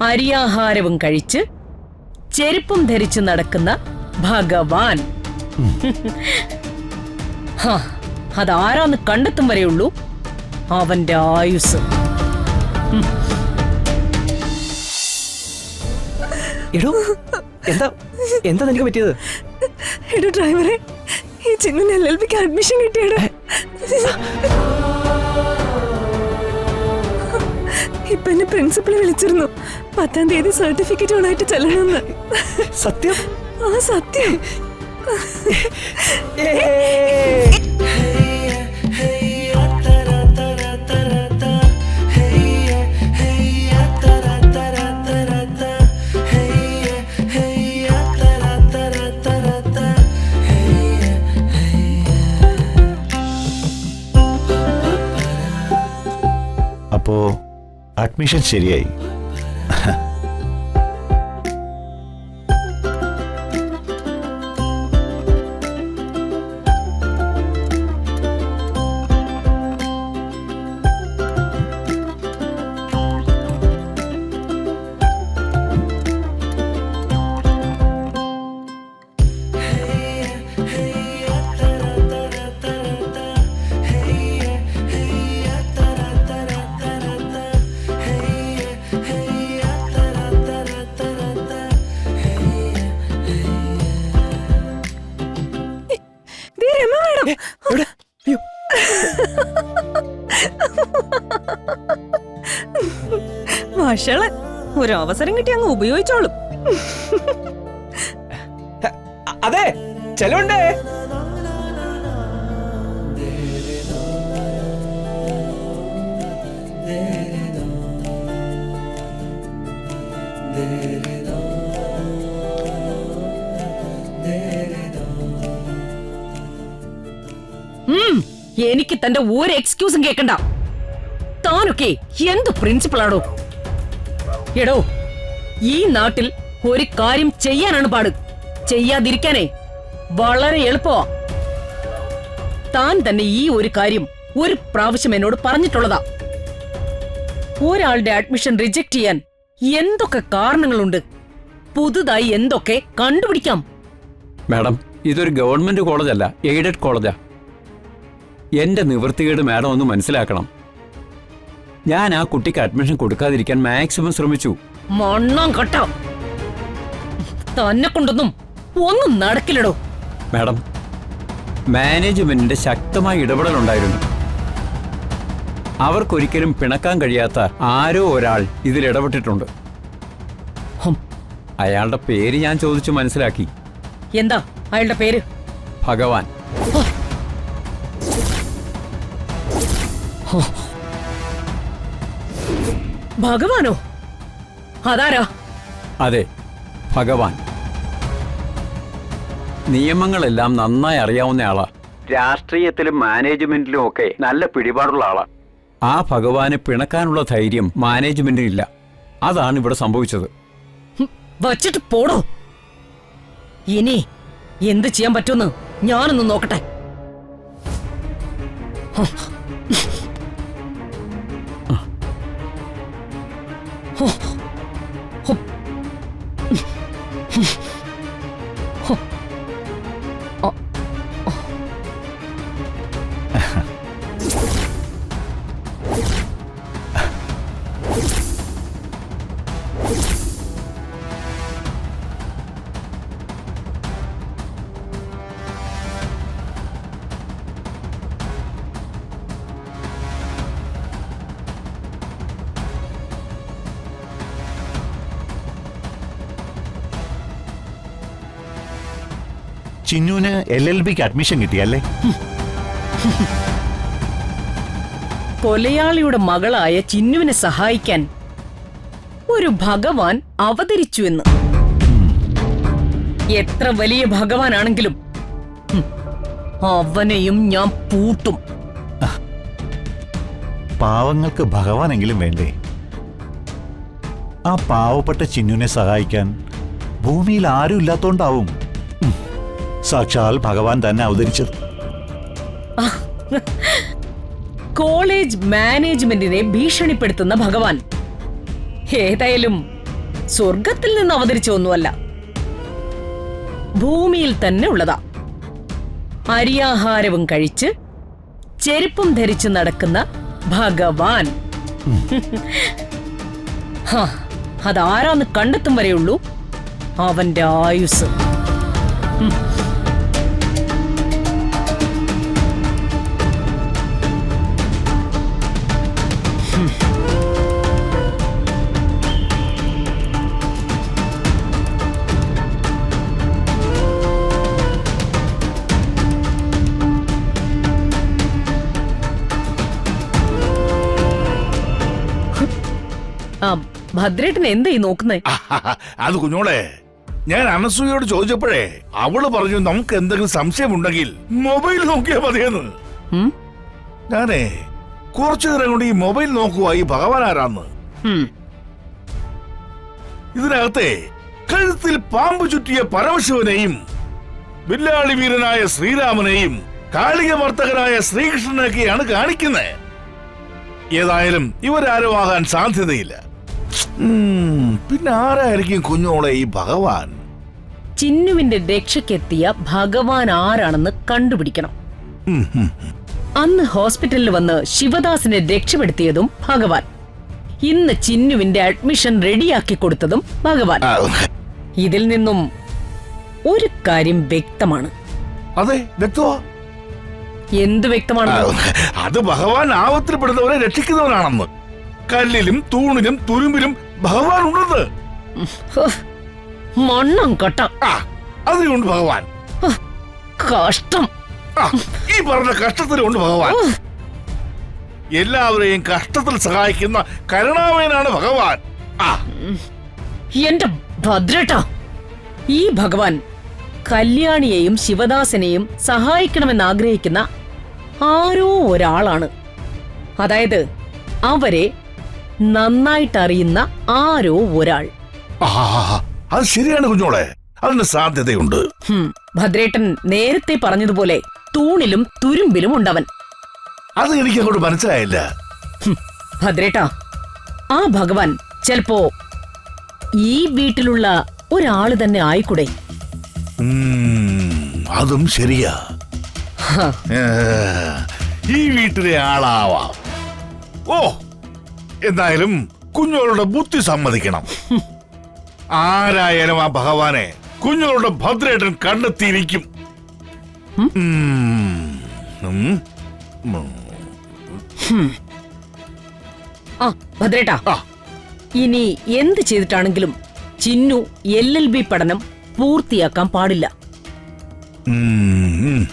അരിയാഹാരവും കഴിച്ച് ചെരുപ്പും ധരിച്ചു നടക്കുന്ന ഭഗവാൻ. അതാരാന്ന് കണ്ടെത്തും വരെയുള്ളൂ അവന്റെ ആയുസ്. എന്താ നിനക്ക് പറ്റിയത്? എടോ ഡ്രൈവറെ, ഈ ചിന്നുന് LLBക്ക് അഡ്മിഷൻ കിട്ടിയടോ. ഇപ്പൊ എന്നെ പ്രിൻസിപ്പൾ വിളിച്ചിരുന്നു. 10-ാം തീയതി സർട്ടിഫിക്കറ്റ് ഓണായിട്ട് ചെല്ലണമെന്ന്. സത്യം? ആ സത്യം. അപ്പോ അഡ്മിഷൻ ശരിയായി. മാഷളെ, ഒരു അവസരം കിട്ടി അങ്ങ് ഉപയോഗിച്ചോളും. അതെ, ചെലവുണ്ടേ. എനിക്ക് തന്റെ ഒരു എക്സ്ക്യൂസും കേൾക്കണ്ട. താനൊക്കെ എന്ത് പ്രിൻസിപ്പളാണോ? എടോ, ഈ നാട്ടിൽ ഒരു കാര്യം ചെയ്യാനാണ് പാട്, ചെയ്യാതിരിക്കാനേ വളരെ എളുപ്പമാ. താൻ തന്നെ ഈ ഒരു കാര്യം ഒരു പ്രാവശ്യം എന്നോട് പറഞ്ഞിട്ടുള്ളതാ. ഒരാളുടെ അഡ്മിഷൻ റിജക്ട് ചെയ്യാൻ എന്തൊക്കെ കാരണങ്ങളുണ്ട്, പുതുതായി എന്തൊക്കെ കണ്ടുപിടിക്കാം. മാഡം, ഇതൊരു ഗവൺമെന്റ് കോളേജല്ല, എയ്ഡഡ് കോളേജാ. എന്റെ നിവൃത്തികേട് മാഡം ഒന്ന് മനസ്സിലാക്കണം. ഞാൻ ആ കുട്ടിക്ക് അഡ്മിഷൻ കൊടുക്കാതിരിക്കാൻ മാക്സിമം ശ്രമിച്ചു. മണ്ണം കട്ട, തന്നെ കൊണ്ടൊന്നും ഒന്നും നടക്കില്ലടോ. മാഡം, മാനേജ്മെന്റിന്റെ ശക്തമായ ഇടപെടലുണ്ടായിരുന്നു. അവർക്കൊരിക്കലും പിണക്കാൻ കഴിയാത്ത ആരോ ഒരാൾ ഇതിൽ ഇടപെട്ടിട്ടുണ്ട്. അയാളുടെ പേര് ഞാൻ ചോദിച്ചു മനസ്സിലാക്കി. എന്താ അയാളുടെ പേര്? ഭഗവാൻ. ഭഗവാനോ? അതാരാ? അതെ, ഭഗവാൻ. നിയമങ്ങളെല്ലാം നന്നായി അറിയാവുന്ന ആളാ. രാഷ്ട്രീയത്തിലും മാനേജ്മെന്റിലും ഒക്കെ നല്ല പിടിപാടുള്ള ആളാ. ആ ഭഗവാനെ പിണക്കാനുള്ള ധൈര്യം മാനേജ്മെന്റിനില്ല. അതാണ് ഇവിടെ സംഭവിച്ചത്. വച്ചിട്ട് പോടോ. ഇനി എന്ത് ചെയ്യാൻ പറ്റുമെന്ന് ഞാനൊന്ന് നോക്കട്ടെ. ചിന്നുവിന് LLBക്ക് അഡ്മിഷൻ കിട്ടിയല്ലേ? കൊലയാളിയുടെ മകളായ ചിന്നുവിനെ സഹായിക്കാൻ ഒരു ഭഗവാൻ അവതരിച്ചു എന്ന്. എത്ര വലിയ ഭഗവാനാണെങ്കിലും അവനെയും ഞാൻ പൂട്ടും. പാവങ്ങൾക്ക് ഭഗവാനെങ്കിലും വേണ്ടേ? ആ പാവപ്പെട്ട ചിന്നുവിനെ സഹായിക്കാൻ ഭൂമിയിൽ ആരും ഇല്ലാത്തോണ്ടാവും സാക്ഷാൽ ഭഗവാൻ തന്നെ അവതരിച്ചത്. കോളേജ് മാനേജ്മെന്റിനെ ഭീഷണിപ്പെടുത്തുന്ന ഭഗവാൻ. ഏതായാലും സ്വർഗത്തിൽ നിന്ന് അവതരിച്ച ഒന്നുമല്ല, ഭൂമിയിൽ തന്നെ ഉള്ളതാ. അരിയാഹാരവും കഴിച്ച് ചെരുപ്പും ധരിച്ച് നടക്കുന്ന ഭഗവാൻ. അതാരാന്ന് കണ്ടെത്തും വരെയുള്ളൂ അവന്റെ ആയുസ്. ആ ഭദ്രേട്ടൻ എന്താ ഈ നോക്കുന്നേ? അത് കുഞ്ഞോളെ, ഞാൻ അനസൂയോട് ചോദിച്ചപ്പോഴേ അവള് പറഞ്ഞു നമുക്ക് എന്തെങ്കിലും സംശയമുണ്ടെങ്കിൽ മൊബൈൽ നോക്കിയാ മതിയെന്ന്. ഉം? ഞാനേ കുറച്ചു നേരം കൊണ്ട് ഈ മൊബൈൽ നോക്കുവാ ഈ ഭഗവാൻ ആരാന്ന്. ഉം. ഇതിനകത്തെ കഴുത്തിൽ പാമ്പ് ചുറ്റിയ പരമശിവനെയും വില്ലാളി വീരനായ ശ്രീരാമനെയും കാളികമർത്തകനായ ശ്രീകൃഷ്ണനെയൊക്കെയാണ് കാണിക്കുന്നത്. ഏതായാലും ഇവരാരും ആകാൻ സാധ്യതയില്ല. പിന്നെ ആരായിരിക്കും കുഞ്ഞോളെ ഈ ഭഗവാൻ? ചിന്നുവിന്റെ രക്ഷയ്ക്കെത്തിയ ഭഗവാൻ ആരാണെന്ന് കണ്ടുപിടിക്കണം. അന്ന് ഹോസ്പിറ്റലിൽ വന്ന് ശിവദാസിനെ രക്ഷപ്പെടുത്തിയതും ഭഗവാൻ. ഇന്ന് ചിന്നുവിന്റെ അഡ്മിഷൻ റെഡിയാക്കി കൊടുത്തതും ഭഗവാൻ. ഇതിൽ നിന്നും ഒരു കാര്യം വ്യക്തമാണ്. അതെ, വ്യക്തമാ. എന്ത് വ്യക്തമാണ്? അത് ഭഗവാൻ ആപത്തിൽപ്പെടുന്നവരെ രക്ഷിക്കുന്നവനാണെന്ന്. കല്ലിലും തൂണിലും തുരുമ്പിലും ഭഗവാൻ ഉണ്ടെന്ന്. മണ്ണം കട്ട. അതിനുണ്ട് ഭഗവാൻ. കഷ്ടം. ഈ പറഞ്ഞ കഷ്ടത്തിലുണ്ട് ഭഗവാൻ. എല്ലാവരെയും കഷ്ടത്തിൽ സഹായിക്കുന്ന കരുണാമയനാണ് ഭഗവാൻ. എന്റെ ഭദ്രേട്ട, ഈ ഭഗവാൻ കല്യാണിയെയും ശിവദാസനെയും സഹായിക്കണമെന്ന് ആഗ്രഹിക്കുന്ന ആരോ ഒരാളാണ്. അതായത് അവരെ നന്നായിട്ട് അറിയുന്ന ആരോ ഒരാൾ. അത് ശരിയാണ് കുഞ്ഞോളെ, അതിന് സാധ്യതയുണ്ട്. ഭദ്രേട്ടൻ നേരത്തെ പറഞ്ഞതുപോലെ തൂണിലും തുരുമ്പിലും ഉണ്ടവൻ. അത് എനിക്ക് അങ്ങോട്ട് മനസ്സിലായില്ല. ഭദ്രേട്ട, ആ ഭഗവാൻ ചിലപ്പോ ഈ വീട്ടിലുള്ള ഒരാള് തന്നെ ആയിക്കൂടെ? അതും ശരിയാ. ഈ വീട്ടിലെ ആളാവാം. ഓ, എന്തായാലും കുഞ്ഞോളുടെ ബുദ്ധി സമ്മതിക്കണം. ആരായാലും ആ ഭഗവാനെ കുഞ്ഞോളുടെ ഭദ്രേട്ടൻ കണ്ടെത്തിയിരിക്കും. ആ ഭദ്രേട്ട, ഇനി എന്ത് ചെയ്തിട്ടാണെങ്കിലും ചിന്നു LLB പഠനം പൂർത്തിയാക്കാൻ പാടില്ല. ഉം